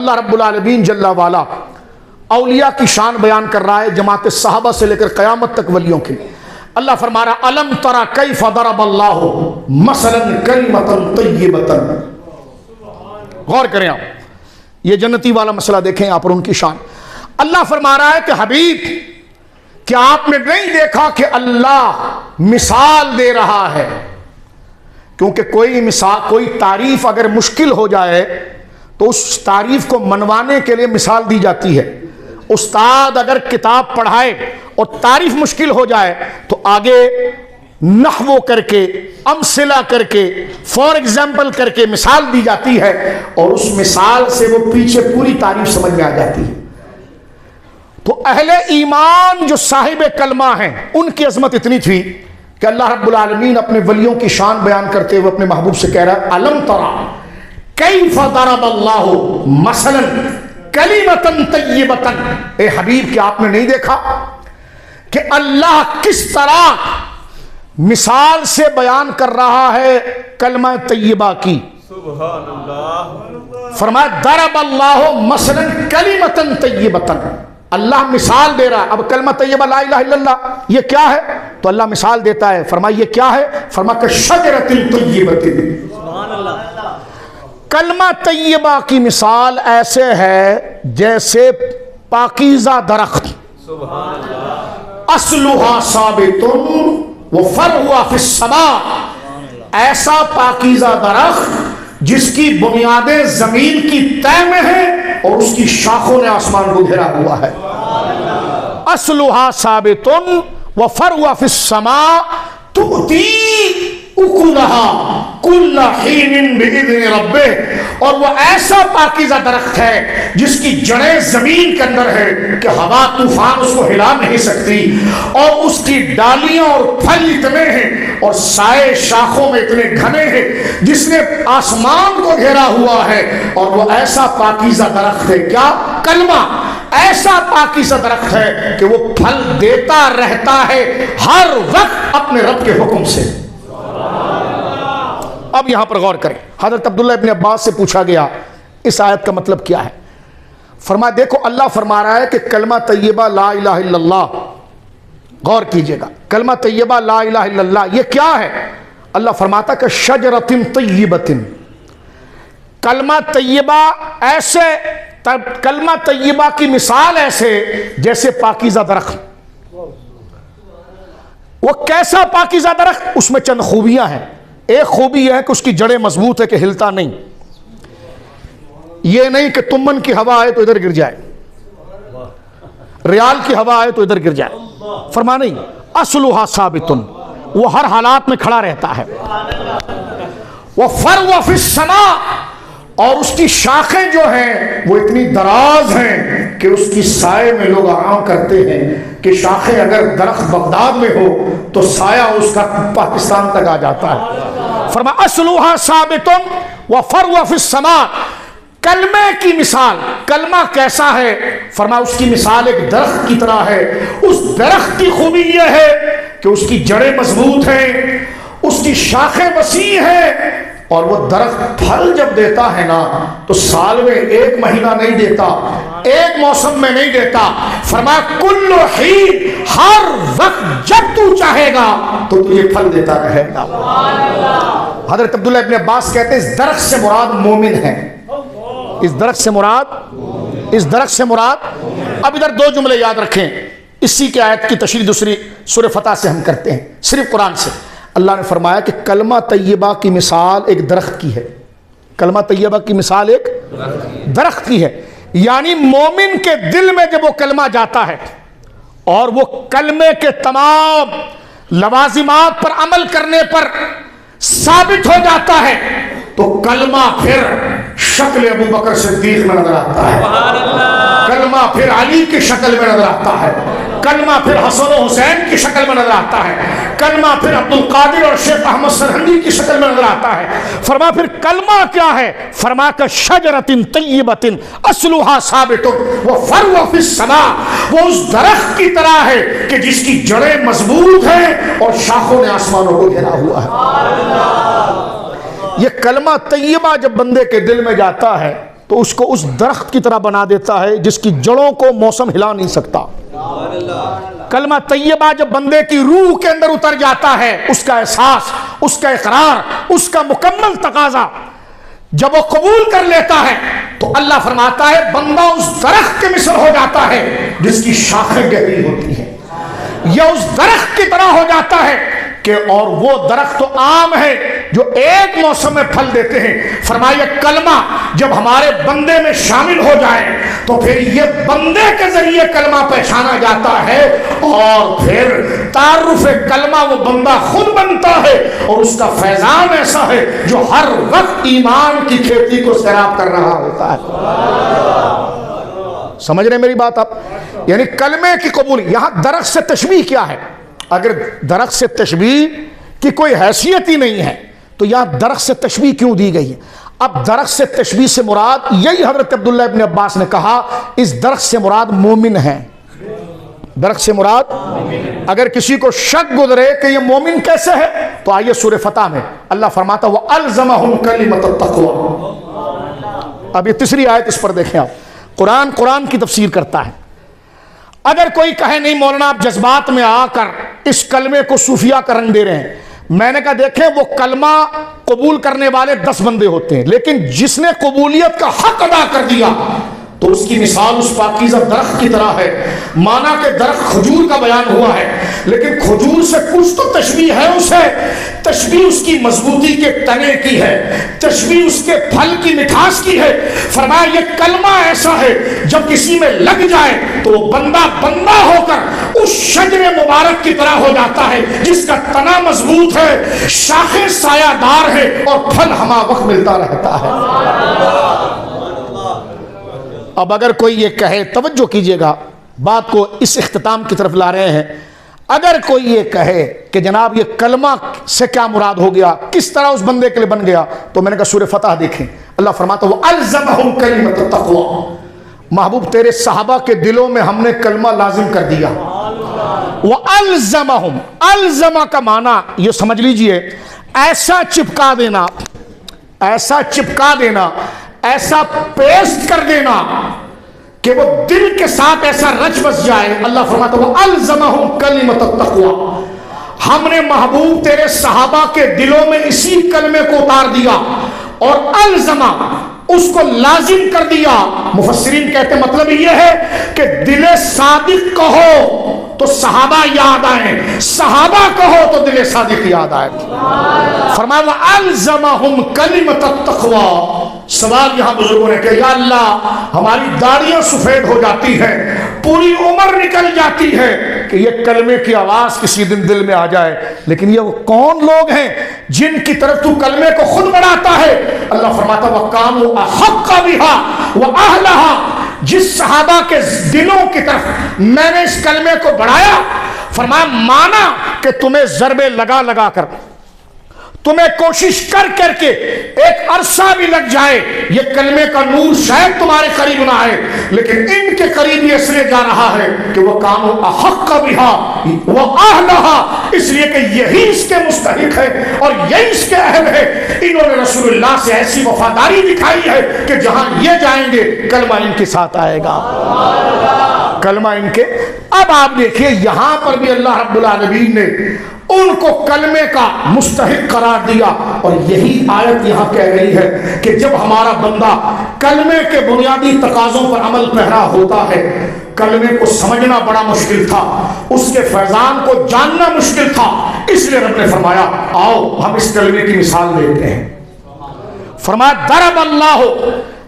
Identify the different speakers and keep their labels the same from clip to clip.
Speaker 1: اللہ رب العالمین جل والا اولیاء کی شان بیان کر رہا ہے جماعت صحابہ سے لے کر قیامت تک ولیوں کے لیے۔ اللہ فرما رہا الم ترى کیف ضرب اللہ مثلا کلمۃ طیبۃ۔ غور کریں آپ، یہ جنتی والا مسئلہ دیکھیں آپ اور ان کی شان۔ اللہ فرما رہا ہے کہ حبیب کیا آپ نے نہیں دیکھا کہ اللہ مثال دے رہا ہے؟ کیونکہ کوئی تعریف اگر مشکل ہو جائے تو اس تعریف کو منوانے کے لیے مثال دی جاتی ہے۔ استاد اگر کتاب پڑھائے اور تعریف مشکل ہو جائے تو آگے نحو کر کے، امثلہ کر کے، فار ایگزامپل کر کے مثال دی جاتی ہے، اور اس مثال سے وہ پیچھے پوری تعریف سمجھ میں آ جاتی ہے۔ تو اہل ایمان جو صاحب کلمہ ہیں ان کی عظمت اتنی تھی کہ اللہ رب العالمین اپنے ولیوں کی شان بیان کرتے ہوئے اپنے محبوب سے کہہ رہا ہے الم تری کیف ضرب اللہ مثلا کلمۃ طیبۃ۔ اے حبیب کیا آپ نے نہیں دیکھا کہ اللہ کس طرح مثال سے بیان کر رہا ہے کلمہ طیبہ کی؟
Speaker 2: سبحان اللہ۔
Speaker 1: فرمایا ضرب اللہ مثلا کلمۃ طیبۃ، اللہ مثال دے رہا ہے۔ اب کلمہ طیبہ لا الہ الا اللہ یہ کیا ہے؟ تو اللہ مثال دیتا ہے، فرمایا یہ کیا ہے؟ فرمایا کہ شجرۃ طیبۃ۔
Speaker 2: سبحان اللہ۔
Speaker 1: کلمہ طیبہ کی مثال ایسے ہے جیسے پاکیزہ درخت،
Speaker 2: سبحان اللہ۔
Speaker 1: اصلھا ثابت وفرعھا فی السماء، ایسا پاکیزہ درخت جس کی بنیادیں زمین کی تہ میں ہیں اور اس کی شاخوں نے آسمان کو گھیرا ہوا ہے۔ اصلھا ثابت وفرعھا فی السماء تؤتی اکلھا کل حین باذن ربہ، اور وہ ایسا پاکیزہ درخت ہے جس کی جڑیں زمین کے اندر ہے کہ ہوا طوفان اس کو ہلا نہیں سکتی، اور اس کی ڈالیاں اور پھل اتنے ہیں اور سائے شاخوں میں اتنے گھنے ہیں جس نے آسمان کو گھیرا ہوا ہے، اور وہ ایسا پاکیزہ درخت ہے کیا؟ کلمہ ایسا پاکیزہ درخت ہے کہ وہ پھل دیتا رہتا ہے ہر وقت اپنے رب کے حکم سے۔ اب یہاں پر غور کریں، حضرت عبداللہ ابن عباس سے پوچھا گیا اس آیت کا مطلب کیا ہے؟ فرمایا دیکھو اللہ فرما رہا ہے کہ کلمہ طیبہ لا الہ الا اللہ، غور کیجئے گا، کلمہ طیبہ لا الہ الا اللہ یہ کیا ہے؟ اللہ فرماتا کہ شجرۃ طیبۃ، کلمہ طیبہ ایسے، کلمہ طیبہ کی مثال ایسے جیسے پاکیزہ درخت۔ وہ کیسا پاکیزہ درخت؟ اس میں چند خوبیاں ہیں۔ ایک خوبی یہ ہے کہ اس کی جڑیں مضبوط ہے کہ ہلتا نہیں، یہ نہیں کہ تمن کی ہوا آئے تو ادھر گر جائے، ریال کی ہوا آئے تو ادھر گر جائے، فرما نہیں، اصلھا ثابت، وہ ہر حالات میں کھڑا رہتا ہے۔ وفرعھا فی السماء، اور اس کی شاخیں جو ہیں وہ اتنی دراز ہیں کہ اس کی سائے میں لوگ آرام کرتے ہیں کہ شاخیں اگر درخت بغداد میں ہو تو سایہ اس کا پاکستان تک آ جاتا ہے۔ فرمایا اصلھا ثابت وفرعھا فی السماء، کلمے کی مثال، کلمہ کیسا ہے؟ فرمایا اس کی مثال ایک درخت کی طرح ہے۔ اس درخت کی خوبی یہ ہے کہ اس کی جڑیں مضبوط ہیں، اس کی شاخیں وسیع ہیں، اور وہ درخت پھل جب دیتا ہے نا تو سال میں ایک مہینہ نہیں دیتا، ایک موسم میں نہیں دیتا، فرمایا کل حین، ہر وقت جب تو چاہے گا تو تجھے پھل دیتا رہے گا۔ حضرت عبداللہ ابن عباس کہتے ہیں اس درخت سے مراد مومن ہے، اس درخت سے مراد، اس درخت سے مراد۔ اب ادھر دو جملے یاد رکھیں، اسی کی آیت کی تشریح دوسری سورہ فتح سے ہم کرتے ہیں، صرف قرآن سے۔ اللہ نے فرمایا کہ کلمہ طیبہ کی مثال ایک درخت کی ہے، کلمہ طیبہ کی مثال ایک درخت کی ہے، یعنی مومن کے دل میں جب وہ کلمہ جاتا ہے اور وہ کلمے کے تمام لوازمات پر عمل کرنے پر ثابت ہو جاتا ہے تو کلمہ پھر شکل ابو بکر صدیق میں نظر آتا ہے، کلمہ پھر علی کی شکل میں نظر آتا ہے، کلمہ پھر حسن و حسین کی شکل میں نظر آتا ہے، کلمہ پھر عبد القادر اور شیخ احمد سرہندی کی شکل میں نظر آتا ہے۔ فرمایا پھر کلمہ کیا ہے؟ فرمایا کہ شجرۃ طیبۃ اصلھا ثابت وفرعھا فی السماء، وہ اس درخت کی طرح ہے کہ جس کی جڑیں مضبوط ہیں اور شاخوں نے آسمانوں کو گھیرا ہوا ہے۔ یہ کلمہ طیبہ جب بندے کے دل میں جاتا ہے تو اس کو اس درخت کی طرح بنا دیتا ہے جس کی جڑوں کو موسم ہلا نہیں سکتا۔ کلمہ طیبہ جب بندے کی روح کے اندر اتر جاتا ہے، اس کا احساس، اس کا اقرار، اس کا مکمل تقاضا جب وہ قبول کر لیتا ہے تو اللہ فرماتا ہے بندہ اس درخت کے مثل ہو جاتا ہے جس کی شاخیں گہری ہوتی ہیں، یا اس درخت کی طرح ہو جاتا ہے کہ اور وہ درخت تو عام ہے جو ایک موسم میں پھل دیتے ہیں۔ فرمایا کلمہ جب ہمارے بندے میں شامل ہو جائے تو پھر یہ بندے کے ذریعے کلمہ پہچانا جاتا ہے، اور پھر تعارف کلمہ وہ بندہ خود بنتا ہے، اور اس کا فیضان ایسا ہے جو ہر وقت ایمان کی کھیتی کو سیراب کر رہا ہوتا ہے۔ سمجھ رہے میری بات آپ؟ یعنی کلمے کی قبول، یہاں درخت سے تشبیہ کیا ہے؟ اگر درخت سے تشبیہ کی کوئی حیثیت ہی نہیں ہے تو یہاں درخت سے تشبیہ کیوں دی گئی ہے؟ اب درخت سے تشبیہ سے مراد، یہی حضرت عبداللہ ابن عباس نے کہا اس درخت سے مراد مومن ہے۔ درخت سے مراد، اگر کسی کو شک گزرے کہ یہ مومن کیسے ہے تو آئیے سورہ فتح میں اللہ فرماتا وَأَلْزَمَهُمْ كَلِمَةَ التَّقْوَىٰ۔ اب یہ تیسری آیت، اس پر دیکھیں آپ، قرآن کی تفسیر کرتا ہے۔ اگر کوئی کہے نہیں مولانا آپ جذبات میں آ کر اس کلمے کو صوفیہ کا رنگ دے رہے ہیں، میں نے کہا دیکھیں وہ کلمہ قبول کرنے والے 10 بندے ہوتے ہیں، لیکن جس نے قبولیت کا حق ادا کر دیا تو اس کی مثال اس پاکیزہ درخت کی طرح ہے۔ مانا کہ درخت کھجور کا بیان ہوا ہے، لیکن کھجور سے کچھ تو تشبیہ ہے اسے، تشبیہ اس کی مضبوطی کے تنے کی ہے، تشبیہ اس کے پھل کی مٹھاس کی ہے۔ فرمایا یہ کلمہ ایسا ہے جب کسی میں لگ جائے تو وہ بندہ ہو کر اس شجر مبارک کی طرح ہو جاتا ہے جس کا تنا مضبوط ہے، شاخیں سایہ دار ہے، اور پھل ہمہ وقت ملتا رہتا ہے۔ اب اگر کوئی یہ کہے، توجہ کیجئے گا بات کو، اس اختتام کی طرف لا رہے ہیں، اگر کوئی یہ کہے کہ جناب یہ کلمہ سے کیا مراد ہو گیا، کس طرح اس بندے کے لیے بن گیا، تو میں نے کہا سورہ فتح دیکھیں، اللہ فرماتا ہے وَأَلْزَمَهُمْ كَلِمَةَ التَّقْوَىٰ۔ محبوب تیرے صحابہ کے دلوں میں ہم نے کلمہ لازم کر دیا۔ وَأَلْزَمَهُمْ، الزمہ کا معنی یہ سمجھ لیجئے، ایسا چپکا دینا، ایسا چپکا دینا، ایسا پیسٹ کر دینا کہ وہ دل کے ساتھ ایسا رچ بس جائے۔ اللہ فرماتا ہے وَأَلْزَمَهُمْ كَلِمَةَ التَّقْوَىٰ، ہم نے محبوب تیرے صحابہ کے دلوں میں اسی کلمے کو اتار دیا اور الزمہ اس کو لازم کر دیا۔ مفسرین کہتے ہیں مطلب یہ ہے کہ دل صادق کہو تو صحابہ یاد آئیں، صحابہ کہو تو دل صادق یاد آئے۔ فرمایا وَأَلْزَمَهُمْ كَلِمَةَ التَّقْوَىٰ۔ سوال یہاں بزرگوں نے کہ یا اللہ ہماری داڑیاں سفید ہو جاتی ہیں، پوری عمر نکل جاتی ہے کہ یہ کلمے کی آواز کسی دن دل میں آ جائے، لیکن یہ وہ کون لوگ ہیں جن کی طرف تو کلمے کو خود بڑھاتا ہے؟ اللہ فرماتا وَكَانُوا أَحَقَّ بِهَا وَأَهْلَهَا، جس صحابہ کے دلوں کی طرف میں نے اس کلمے کو بڑھایا، فرمایا مانا کہ تمہیں ضربے لگا لگا کر، تمہیں کوشش کر کر کے ایک عرصہ بھی لگ جائے، یہ کلمے کا نور شاید تمہارے قریب نہ آئے، لیکن ان کے قریب یہ اس لیے جا رہا ہے کہ وہ کانوا احق بہا واہلہا، اس لیے کہ یہی اس کے مستحق ہے اور یہی اس کے اہل ہے۔ انہوں نے رسول اللہ سے ایسی وفاداری دکھائی ہے کہ جہاں یہ جائیں گے کلمہ ان کے ساتھ آئے گا، کلمہ ان کے۔ اب آپ دیکھیے یہاں پر بھی اللہ رب العالمین نے ان کو کلمے کا مستحق قرار دیا، اور یہی آیت یہاں کہہ رہی ہے کہ جب ہمارا بندہ کلمے کے بنیادی تقاضوں پر عمل پیرا ہوتا ہے، کلمے کو سمجھنا بڑا مشکل تھا، اس کے فیضان کو جاننا مشکل تھا، اس لیے رب نے فرمایا آؤ ہم اس کلمے کی مثال دیتے ہیں۔ فرمایا ضرب اللہ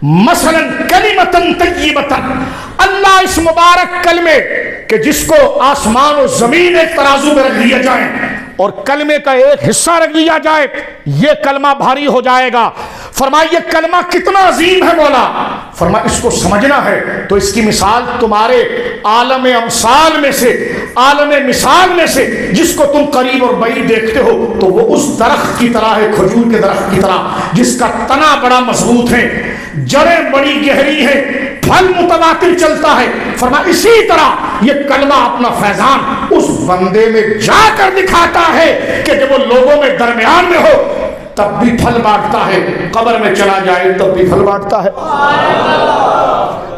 Speaker 1: مثلا کلمۃ طیبۃ، اللہ اس مبارک کلمے کہ جس کو آسمان و زمین ایک ترازو میں رکھ دیا جائے اور کلمے کا ایک حصہ رکھ دیا جائے، یہ کلمہ بھاری ہو جائے گا۔ فرمایا یہ کلمہ کتنا عظیم ہے مولا، فرمایا اس کو سمجھنا ہے تو اس کی مثال تمہارے عالم امثال میں سے، عالم مثال میں سے جس کو تم قریب اور بعید دیکھتے ہو تو وہ اس درخت کی طرح ہے، کھجور کے درخت کی طرح جس کا تنا بڑا مضبوط ہے، جڑیں بڑی گہری ہیں، پھل متواتر چلتا ہے۔ فرمایا اسی طرح یہ کلمہ اپنا فیضان اس بندے میں جا کر دکھاتا ہے کہ جب وہ لوگوں میں درمیان میں ہو تب بھی پھل بانٹتا ہے، قبر میں چلا جائے تب بھی پھل بانٹتا ہے۔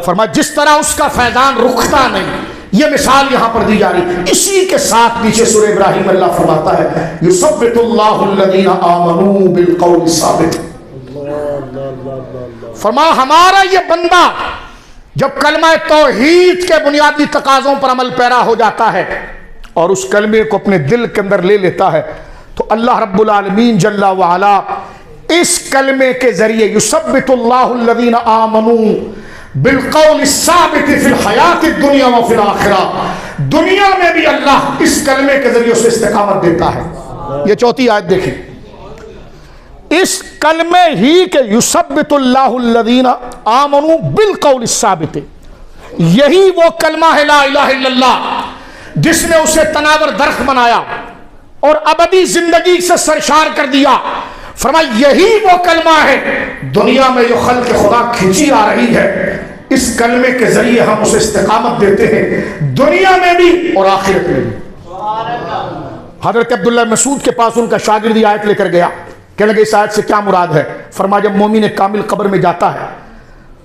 Speaker 1: فرمایا جس طرح اس کا فیضان رکتا نہیں، یہ مثال یہاں پر دی جا رہی۔ اسی کے ساتھ نیچے سورہ ابراہیم اللہ فرماتا ہے یثبت اللہ الذین آمنوا بالقول الثابت، فرمایا ہمارا یہ بندہ جب کلمہ توحید کے بنیادی تقاضوں پر عمل پیرا ہو جاتا ہے اور اس کلمے کو اپنے دل کے اندر لے لیتا ہے تو اللہ رب العالمین جل وعلا اس کلمے کے ذریعے یثبت اللہ الذین آمنوا بالقول الثابت فی الحیات الدنیا و فی الآخرہ، دنیا میں بھی اللہ اس کلمے کے ذریعے اسے استقامت دیتا ہے۔ یہ چوتھی آیت دیکھیں، اس کلمے ہی کے یثبت اللہ الذین آمنوا بالقول الثابت، یہی وہ کلمہ ہے لا الہ الا اللہ جس نے اسے تناور درخت بنایا اور ابدی زندگی سے سرشار کر دیا۔ فرمایا یہی وہ کلمہ ہے دنیا میں جو خلق خدا کھینچی آ رہی ہے، اس کلمے کے ذریعے ہم اسے استقامت دیتے ہیں دنیا میں بھی اور آخرت میں بھی۔ حضرت عبداللہ مسعود کے پاس ان کا شاگرد یہ آیت لے کر گیا، کہنے لگے اس آیت سے کیا مراد ہے؟ فرمایا جب مومن کامل قبر میں جاتا ہے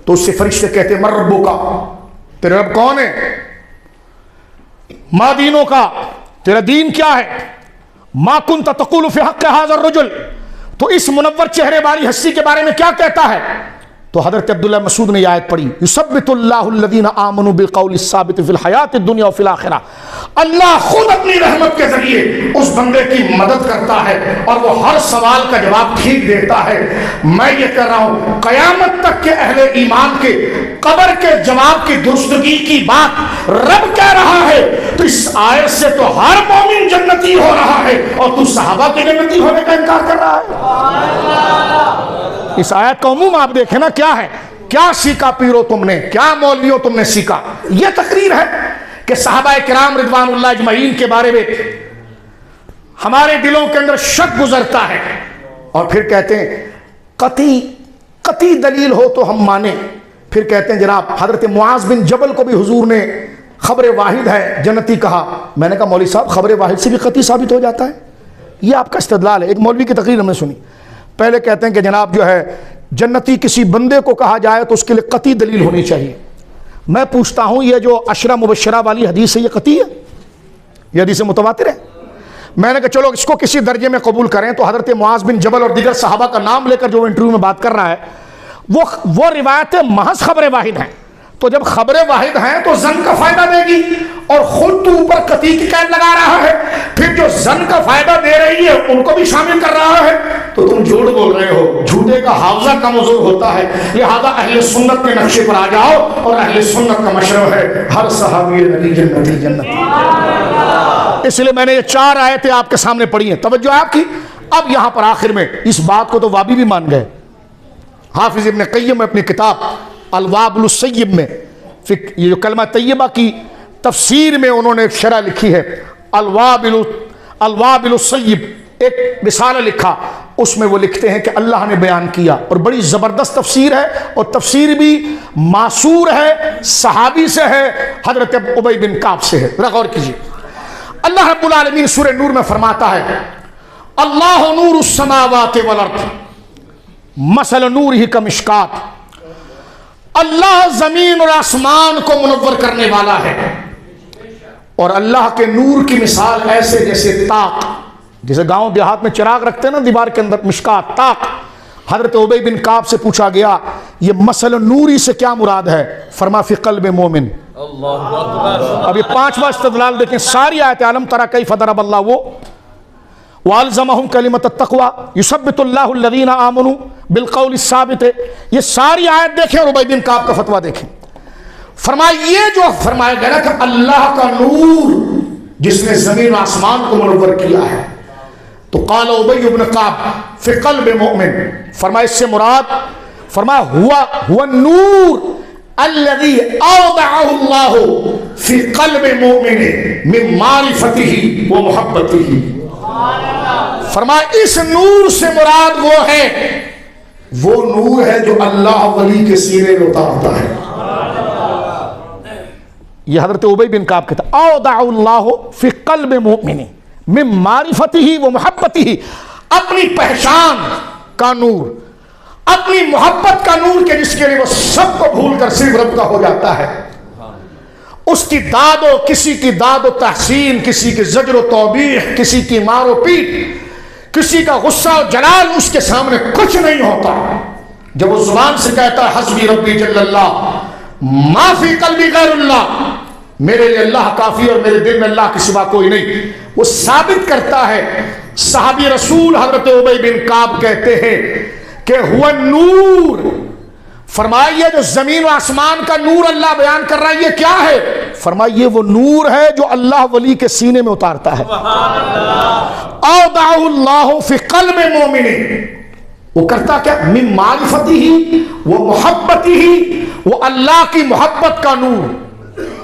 Speaker 1: تو اس سے فرشتے کہتے ہیں من ربک، تیرے رب کون ہے؟ ما دینوں کا، تیرا دین کیا ہے؟ ما کنت تقول فی حق ھذا الرجل، تو اس منور چہرے والی ہستی کے بارے میں کیا کہتا ہے؟ تو حضرت عبداللہ مسعود نے یہ آیت پڑھی یثبت اللہ الذین آمنوا بالقول الثابت فی الحیات الدنیا و فی الآخرہ، اللہ خود اپنی رحمت کے ذریعے اس بندے کی مدد کرتا ہے اور وہ ہر سوال کا جواب ٹھیک دیتا ہے۔ میں یہ کہہ رہا ہوں قیامت تک کے اہل ایمان کے قبر کے جواب کی درستگی کی بات رب کہہ رہا ہے، تو اس آیت سے تو ہر مومن جنتی ہو رہا ہے اور تو صحابہ کے جنتی ہونے کا انکار کر رہا ہے۔ اس آیت کا عموم آپ دیکھیں نا کیا ہے، کیا سیکھا پیرو تم نے، کیا مولویوں تم نے سیکھا؟ یہ تقریر ہے کہ صحابہ کرام رضوان اللہ اجمعین کے بارے میں ہمارے دلوں کے اندر شک گزرتا ہے اور پھر کہتے ہیں قطعی دلیل ہو تو ہم مانیں، پھر کہتے ہیں جناب حضرت معاذ بن جبل کو بھی حضور نے خبر واحد ہے جنتی کہا۔ میں نے کہا مولوی صاحب خبر واحد سے بھی قطعی ثابت ہو جاتا ہے؟ یہ آپ کا استدلال ہے۔ ایک مولوی کی تقریر ہم نے سنی، پہلے کہتے ہیں کہ جناب جو ہے جنتی کسی بندے کو کہا جائے تو اس کے لیے قطعی دلیل ہونی چاہیے۔ میں پوچھتا ہوں یہ جو عشرہ مبشرہ والی حدیث ہے یہ قطعی ہے؟ یہ حدیث متواتر ہے؟ میں نے کہا چلو اس کو کسی درجے میں قبول کریں تو حضرت معاذ بن جبل اور دیگر صحابہ کا نام لے کر جو انٹرویو میں بات کر رہا ہے وہ روایتیں محض خبر واحد ہیں، تو جب خبریں واحد ہیں تو زن کا فائدہ دے گی اور خود تو اوپر قطعی کی قید لگا رہا ہے، پھر جو زن کا فائدہ دے رہی ہے ان کو بھی شامل کر رہا ہے، تو تم جھوٹ بول رہے ہو۔ جھوٹے کا حافظہ کمزور ہوتا ہے، لہذا اہل سنت کے نقشے پر آ جاؤ اور اہل سنت کا مشرب ہے ہر صحابی نبی جنتی جنتی۔ اس لیے میں نے یہ 4 آیتیں آپ کے سامنے پڑھی ہیں، توجہ آپ کی۔ اب یہاں پر آخر میں اس بات کو تو وابی بھی مان گئے، حافظ ابن قیم اپنی کتاب الوابل السیب میں یہ جو کلمہ طیبہ کی تفسیر میں انہوں نے ایک شرح لکھی ہے الوابل السیب، ایک رسالہ لکھا، اس میں وہ لکھتے ہیں کہ اللہ نے بیان کیا اور بڑی زبردست تفسیر ہے اور تفسیر بھی معصور ہے، صحابی سے ہے، حضرت ابی بن کعب سے ہے۔ ذرا غور کیجیے، اللہ رب العالمین سورہ نور میں فرماتا ہے اللہ نور السماوات والارض مثل نورہ کمشکات، اللہ زمین اور آسمان کو منور کرنے والا ہے اور اللہ کے نور کی مثال ایسے جیسے طاق، جیسے گاؤں دیہات میں چراغ رکھتے ہیں نا دیوار کے اندر، مشکات طاق۔ حضرت ابی بن کعب سے پوچھا گیا یہ مثل نوری سے کیا مراد ہے؟ فرما فی قلب مومن۔ اب یہ 5واں استدلال دیکھیں، ساری آیت عالم ترى کیف ضرب اللہ وہ وَأَلْزَمَهُمْ كَلِمَةَ التَّقْوَى يُثَبِّتُ اللَّهُ الَّذِينَ آمَنُوا بِالْقَوْلِ الثَّابِتِ۔ یہ ساری آیت دیکھیں اور ابی بن کعب کا فتویٰ دیکھیں۔ فرمایا یہ جو فرمایا گیا نا کہ اللہ کا نور جس نے زمین آسمان کو منور کیا ہے، تو قال ابی بن کعب فی قلب مؤمن، فرمایا اس سے مراد فرمایا ہوا النور الذي اوضعه الله في قلب مؤمن من معرفته ومحبته۔ فرمایا اس نور سے مراد وہ ہے، وہ نور ہے جو اللہ ولی کے سینے میں اتارتا ہے۔ یہ حضرت ابی بن کعب کہتا اوضع اللہ فی قلب مؤمن من معرفته ومحبته، اپنی پہچان کا نور، اپنی محبت کا نور کہ جس کے لیے وہ سب کو بھول کر صرف رب کا ہو جاتا ہے. اس کی داد و کسی کی داد و تحسین، کسی کی زجر و توبیخ، کسی کی مار و پیٹ، کسی کا غصہ و جلال اس کے سامنے کچھ نہیں ہوتا. جب وہ زبان سے کہتا ہے حسبی ربی جل اللہ ما فی قلبی غیر اللہ، میرے لیے اللہ کافی اور میرے دل میں اللہ کے سوا کوئی نہیں، وہ ثابت کرتا ہے. صحابی رسول حضرت ابی بن کعب کہتے ہیں کہ ہوا نور، فرمائیے جو زمین و آسمان کا نور اللہ بیان کر رہا ہے یہ کیا ہے؟ فرمائیے وہ نور ہے جو اللہ ولی کے سینے میں اتارتا ہے. اودعہ اللہ فی قلب مومن، وہ کرتا کیا؟ من معرفتی ہی وہ محبتی ہی، وہ اللہ کی محبت کا نور،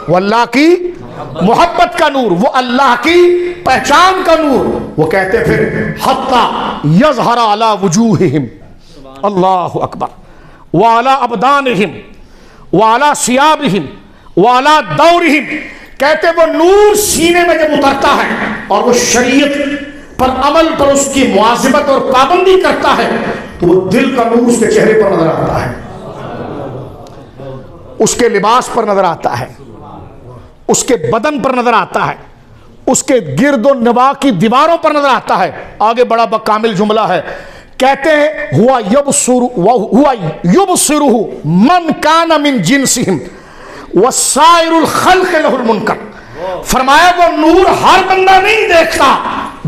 Speaker 1: وہ اللہ کی محبت کا نور، وہ اللہ کی پہچان کا نور. وہ کہتے پھر حتی یظہر علی وجوہہم، اللہ اکبر، وعلی ابدانہم وعلی ثیابہم وعلی دورہم. کہتے وہ نور سینے میں جب اترتا ہے اور وہ شریعت پر عمل پر اس کی مواظبت اور پابندی کرتا ہے تو وہ دل کا نور اس کے چہرے پر نظر آتا ہے، اس کے لباس پر نظر آتا ہے، اس کے بدن پر نظر آتا ہے، اس کے گرد و نواح کی دیواروں پر نظر آتا ہے. آگے بڑا بکامل جملہ ہے، کہتے ہیں ہوا یبصرہ من کان من جنسہم وسائر الخلق لہ المنکر. فرمایا وہ نور ہر بندہ نہیں دیکھتا،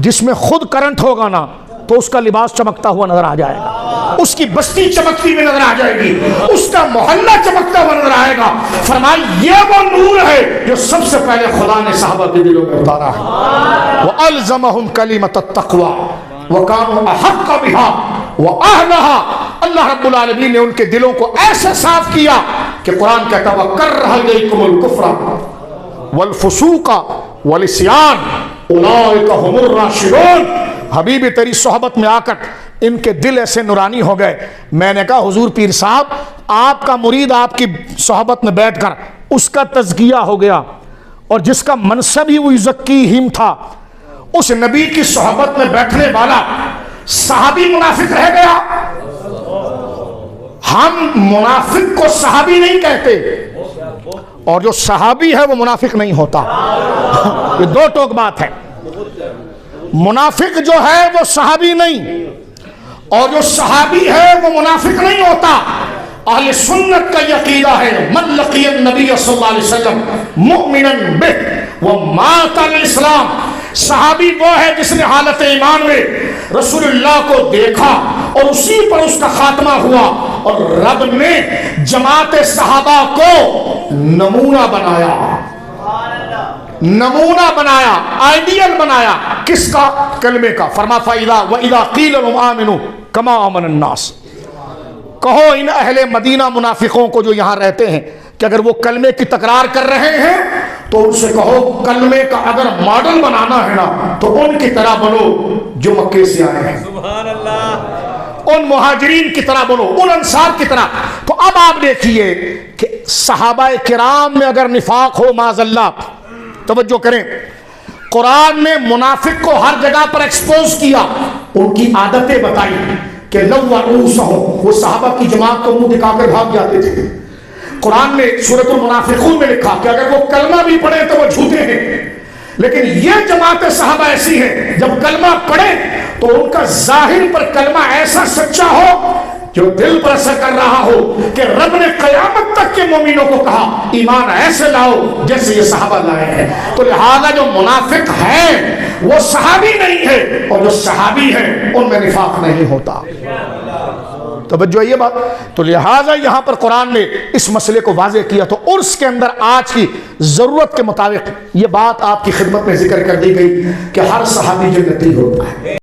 Speaker 1: جس میں خود کرنٹ ہوگا نا تو اس کا لباس چمکتا ہوا نظر آ جائے گا، اس کی بستی چمکتی ہوئی نظر آ جائے گی، اس کا محلہ چمکتا ہوا نظر آئے گا. فرمایا یہ وہ نور ہے جو سب سے پہلے خدا نے صحابہ کے دلوں میں اتارا ہے. وَأَلْزَمَهُمْ كَلِمَةَ التَّقْوَى وَكَانُوا أَحَقَّ بِهَا وَأَهْلَهَا. اللہ رب العالمین نے ان کے دلوں کو ایسے صاف کیا کہ قرآن کہتا وَكَرَّهَ إِلَيْكُمُ الْكُفْرَ وَالْفُسُوقَ وَالْعِصْيَانَ أُولَٰئِكَ هُمُ الرَّاشِدُونَ. حبیب تیری صحبت میں آ کر ان کے دل ایسے نورانی ہو گئے. میں نے کہا حضور پیر صاحب آپ کا مرید آپ کی صحبت میں بیٹھ کر اس کا تزکیہ ہو گیا اور جس کا منصب ہی وہ یزکیہم تھا، اس نبی کی صحبت میں بیٹھنے والا صحابی منافق رہ گیا. ہم منافق کو صحابی نہیں کہتے اور جو صحابی ہے وہ منافق نہیں ہوتا. یہ دو ٹوک بات ہے. منافق جو ہے وہ صحابی نہیں اور جو صحابی ہے وہ منافق نہیں ہوتا. اہل سنت کا عقیدہ ہے من لقی النبی صلی اللہ علیہ وسلم مؤمنا بہ ومات علی الاسلام. صحابی وہ ہے جس نے حالت ایمان میں رسول اللہ کو دیکھا اور اسی پر اس کا خاتمہ ہوا اور رب نے جماعت صحابہ کو نمونہ بنایا، نمونہ بنایا، آئیڈیل بنایا. کس کا؟ کلمے کا. فرما فَإِذَا وَإِذَا قِيلَ لَهُمْ آمِنُوا كَمَا آمَنَ النَّاسِ. کہو ان اہل مدینہ منافقوں کو جو یہاں رہتے ہیں کہ اگر وہ کلمے کی تکرار کر رہے ہیں تو ان سے کہو کلمے کا اگر ماڈل بنانا ہے نا تو ان کی طرح بنو جو مکے سے آئے ہیں،
Speaker 2: سبحان اللہ،
Speaker 1: ان مہاجرین کی طرح بنو، ان انصار کی طرح. تو اب آپ دیکھیے کہ صحابہ کرام میں اگر نفاق ہو معاذ اللہ، توجہ کریں، قرآن نے منافق کو ہر جگہ پر ایکسپوز کیا، ان کی عادتیں بتائی کہ لو رؤوسہم، وہ صحابہ کی جماعت کو منہ دکھا کر بھاگ جاتے تھے. قرآن نے سورۃ المنافقون میں لکھا کہ اگر وہ کلمہ بھی پڑھے تو وہ جھوٹے ہیں، لیکن یہ جماعت صحابہ ایسی ہیں جب کلمہ پڑھے تو ان کا ظاہر پر کلمہ ایسا سچا ہو جو دل پر اثر کر رہا ہو کہ رب نے قیامت تک کے مومنوں کو کہا ایمان ایسے لاؤ جیسے یہ صحابہ لائے ہیں. تو لہذا جو منافق ہے وہ صحابی نہیں ہے اور جو صحابی ہے ان میں نفاق نہیں ہوتا. توجہ یہ بات. تو لہٰذا یہاں پر قرآن نے اس مسئلے کو واضح کیا. تو عرس کے اندر آج کی ضرورت کے مطابق یہ بات آپ کی خدمت میں ذکر کر دی گئی کہ ہر صحابی جنتی ہوتا ہے.